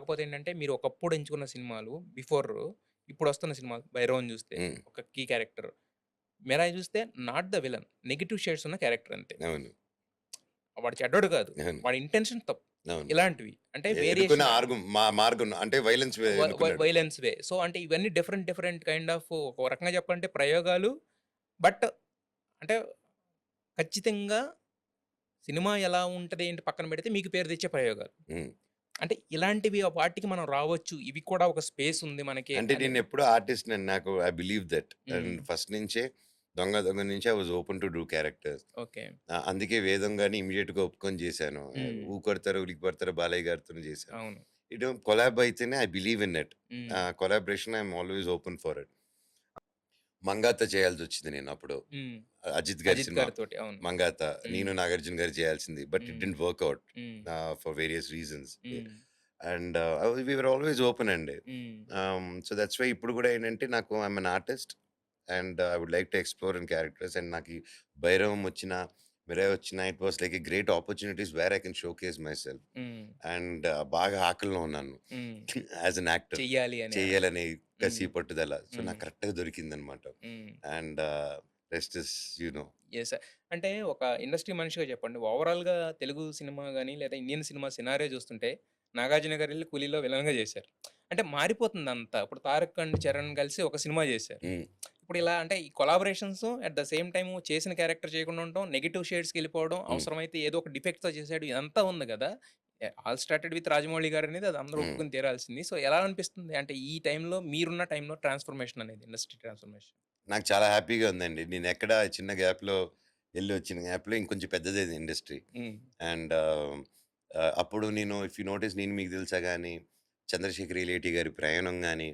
కాకపోతే ఏంటంటే మీరు ఒకప్పుడు ఎంచుకున్న సినిమాలు బిఫోర్ ఇప్పుడొస్తున్న సినిమాలు 'భైరవన్' చూస్తే హ్మ్. ఒక కీ క్యారెక్టర్. 'మిరాయ్' చూస్తే not the villain. Negative shades ఉన్న క్యారెక్టర్ అంతే. అవును. వాడు చెడ్డోడు కాదు. అవును. వాడి ఇంటెన్షన్ తప్పు. అవును. ఇలాంటివి. అంటే ఎన్నుకున్న వేరియేషన్ మార్గం అంటే వైలెన్స్ ఎన్నుకున్నాడు. వైలెన్స్ వే. సో, అంటే ఇవన్నీ డిఫరెంట్ డిఫరెంట్ కైండ్ ఆఫ్ ఒక రకంగా చెప్పాలంటే ప్రయోగాలు. బట్ అంటే ఖచ్చితంగా సినిమా ఎలా ఉంటది ఏంటి పక్కన పెడితే మీకు పేరు తెచ్చే ప్రయోగాలు. హ్మ్. అంటే ఇలాంటివి వాటికి మనం రావచ్చు. ఇవి కూడా ఒక స్పేస్ ఉంది మనకి అంటే అని. నేనెప్పుడూ ఆర్టిస్ట్‌నండి. నాకు ఐ బిలీవ్ దట్. అండ్ హ్మ్. ఫస్ట్ నుంచే 'దొంగ' నుంచే I was open to do characters. Okay. అందుకే 'వేదం' గాని ఇమ్మీడియేట్‌గా ఒప్పుకొని చేశాను. హ్మ్. 'ఊకొడతారు ఉలికి పడతారు' బాలయ్య గారితోని చేశాను. అవును. ఇటు కొలాబ్ అయితేనే I believe in it. Hmm. Collaboration I'm always open for it. 'Mankatha' చేయాల్సొచ్చింది నేనప్పుడు. హ్మ్. అజిత్ గారి అజిత్ సినిమా గారితోటి. అవును. 'మంగాత.' హ్మ్. నేను, నాగార్జున గారు చేయాల్సింది. But it hmm. Didn't work out hmm. For various reasons. Hmm. And we were always open అండి. హ్మ్. సో దట్స్ వై ఇప్పుడు గూడా ఏంటంటే నాకు I'm an artist and I would like to explore in characters. And నాకు ఈ 'భైరవం' వచ్చినా, 'మిరాయ్' వచ్చినా it was like a great opportunities where I can showcase myself. Hmm. And బాగా ఆకలిలో ఉన్నాను హ్మ్. As an actor. చెయ్యాలి అని. చేయాలనే కసి, హ్మ్. పట్టుదల. సో హ్మ్. నాకు కరెక్ట్‌గా దొరికిందనమాట. హ్మ్. And rest is you know. Yes. అంటే ఒక ఇండస్ట్రీ మనిషిగా చెప్పండి. ఓవరాల్‌గా తెలుగు సినిమా గాని, లేదా ఇండియన్ సినిమా సినారియో చూస్తుంటే 'నాగార్జున' గారెళ్లి 'కూలీలో' విలన్‌గా చేశారు. అంటే మారిపోతుందంతా. ఇప్పుడు 'తారక్ అండ్ చరణ్' కలిసి ఒక సినిమా చేశారు. హ్మ్. ఇప్పుడు ఇలా అంటే ఈ collaborations at the same time చేసిన క్యారెక్టర్ చేయకుండా ఉండటం, నెగెటివ్ షేడ్స్‌కెళ్ళిపోవడం, హ్మ్. అవసరమైతే ఏదో ఒక డిఫెక్ట్‌తో చేసాడు. ఇదంతా ఉంది గదా! ఆల్ స్టార్టెడ్ విత్ 'రాజమౌళి' గారనేది అది అందరూ హ్మ్. ఒప్పుకొని తీరాల్సింది. సో, ఎలా అనిపిస్తుంది? అంటే ఈ టైంలో మీరున్న టైంలో ట్రాన్స్‌ఫర్మేషన్ అనేది ఇండస్ట్రీ ట్రాన్స్‌ఫర్మేషన్? నాకు చాలా హ్యాపీగా ఉందండి. నేనెక్కడ చిన్న గ్యాప్‌లో ఎళ్లొచ్చిన గ్యాప్‌లో ఇంకొంచెం పెద్దదయింది ఇండస్ట్రీ. హ్మ్. అండ్ అప్పుడు నేను ఇఫ్ యూ నోటీస్ 'నేను మీకు తెలుసా' గాని, 'చంద్రశేఖర్ యేలేటి' గారి 'ప్రయాణం' గాని,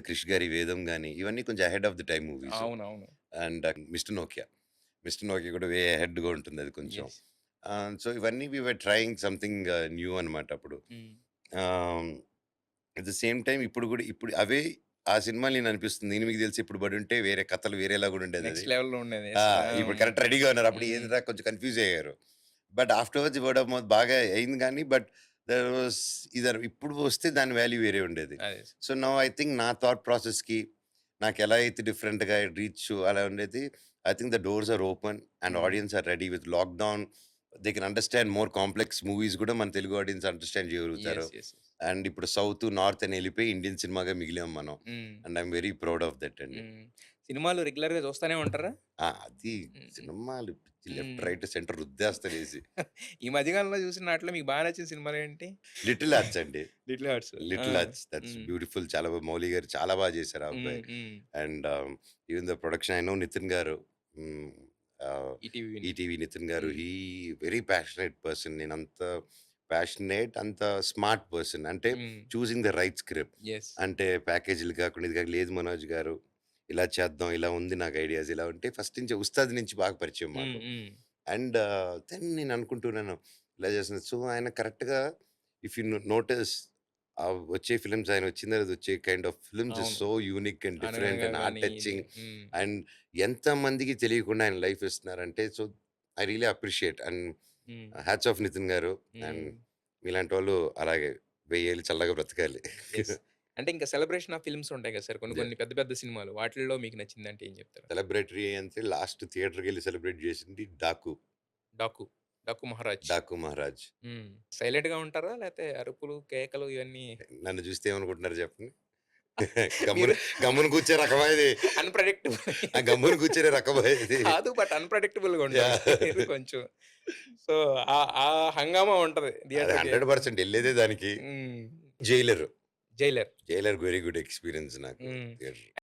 'క్రిష్' గారి 'వేదం' గాని ఇవన్నీ కొంచెం ahead of the time movies. అవునవును. And 'Mister Nokia'. 'Mister Nokia' కూడా వే అహెడ్‌గా ఉంటుందది కొంచెం. యెస్. సో ఇవన్నీ we were trying something new అనమాట అప్పుడు. హ్మ్. ఆహ్, అట్ ద సేమ్ టైమ్ ఇప్పుడు గూడా ఇప్పుడు అవే ఆ సినిమాలు నేననిపిస్తుంది. 'నేను మీకు తెలుసా' ఇప్పుడు పడుంటే వేరే కథలు వేరేలా గూడా ఉండేదది. నెక్స్ట్ లెవెల్‌లో ఉండేది. ఆ! యెస్. ఆ! ఇప్పుడు కరెక్ట్ రెడీగా ఉన్నారు. అప్పుడు హ్మ్. ఏందిరా కొంచెం కన్‌ఫ్యూజ్ అయ్యారు. But afterwards word of mouth బాగా అయింది గానీ, బట్ దేర్ వాస్ ఇప్పుడు వస్తే దాని వాల్యూ వేరే ఉండేది. అదే. సో, నౌ ఐ థింక్ నా థాట్ ప్రాసెస్‌కి నాకెలా అయితే డిఫరెంట్‌గా రీచ్ అలా ఉండేది. I think the doors are open and hmm. Audiences are ready with lockdown. They can understand more complex movies గూడా మన తెలుగు ఆడియన్స్ అండర్‌స్టాండ్ చేయగలుగుతారు. యెస్. యెస్. యెస్. అండ్ ఇప్పుడు సౌత్, నార్త్ అని ఎళ్ళిపోయి ఇండియన్ సినిమాగా మిగిలాం మనం. Hmm. And I am very proud of that అండి. హ్మ్. సినిమాలు రెగ్యులర్‌గా చూస్తానే ఉంటారా? అది హ్మ్. హ్మ్. సినిమాలు పిచ్చి లెఫ్ట్, హ్మ్. రైట్, సెంటర్ రుద్దేస్తాడేసి. ఈ మధ్య కాలంలో చూసిన ఆటిలో మీకు బాగా నచ్చిన సినిమాలేంటి? 'లిటిల్ హార్ట్స్' అండి. 'Little Hearts.' ఆ! 'Little Hearts' that's hmm. Beautiful. చాలా మౌలి గారు చాలా చేశారు ఆ అబ్బాయి. Hmm. Hmm. And even the production I know Nitin garu. Hmm. ETV Win. ETV Nitin garu hmm. Very passionate person. నేనంత ప్యాషనేట్, అంత స్మార్ట్ పర్సన్. అంటే hmm. Choosing the right script. Yes. అంటే ప్యాకేజీలు కాకుండా ఇది కాకుండా, లేదు మనోజ్ గారు ఇలా చేద్దాం, ఇలా ఉంది నాకు ఐడియాస్ ఇలా ఉంటే ఫస్ట్ నుంచి ఉస్తాద్ నుంచి బాగా పరిచయం హ్మ్. మాకు. హ్మ్. అండ్ దెన్ నేను అనుకుంటున్నాను ఇలా చేస్తున్నారు. సో ఆయన కరెక్ట్‌గా ఇఫ్ యూ నోటీస్ వచ్చే ఫిల్మ్స్ ఆయన వచ్చిన తర్వాత వచ్చే కైండ్ ఆఫ్ ఫిల్మ్స్ ఇస్ అవును. సో యూనిక్ అండ్ డిఫరెంట్ 'అనగనగా' అండ్ హార్ట్ గాని ఇది. టచింగ్. హ్మ్. అండ్ ఎంతమందికి తెలియకుండా ఆయన లైఫ్ ఇస్తున్నారంటే so I really appreciate. And hmm. Hats off Nitin garu. And హ్మ్. మీలాంటి వాళ్ళు అలాగే 1000 ఏళ్ళు చల్లగా బ్రతకాలి. యెస్. అంటే ఇంకా సెలబ్రేషన్ ఆఫ్ ఫిల్మ్స్ ఉంటాయి కదా సార్! కొన్ని యాహ్! కొన్ని పెద్ద పెద్ద సినిమాలు. వాటిల్లో మీకు నచ్చిందంటే ఏం చెప్తారు? సెలబ్రేటరీ అంటే లాస్ట్ థియేటర్‌కెళ్ళి సెలబ్రేట్ చేసింది 'డాకు'. 'డాకు'. 'డాకు మహారాజ్.' 'డాకు మహారాజ్.' హ్మ్. సైలెంట్‌గా ఉంటారా? లేతే అరుపులు, కేకలు ఇవన్నీ నన్ను చూస్తే ఏమనుకుంటున్నారు చెప్పండి? మీరు గమ్మున గమ్మున కూర్చే రకమా ఇది? అన్‌ప్రెడిక్టబుల్. గమ్మున కూర్చునే రకమా ఇది? కాదు. బట్ అన్‌ప్రెడిక్టబుల్‌గా ఉంటారు యాహ్! మీరు కొంచెం. సో, ఆ హంగామా ఉంటది అది థియేటర్‌కి. 100% ఎళ్ళేదే దానికి. హ్మ్. 'Jailer.' 'Jailer.' 'Jailer' very good experience నాకు హ్మ్. థియేటర్.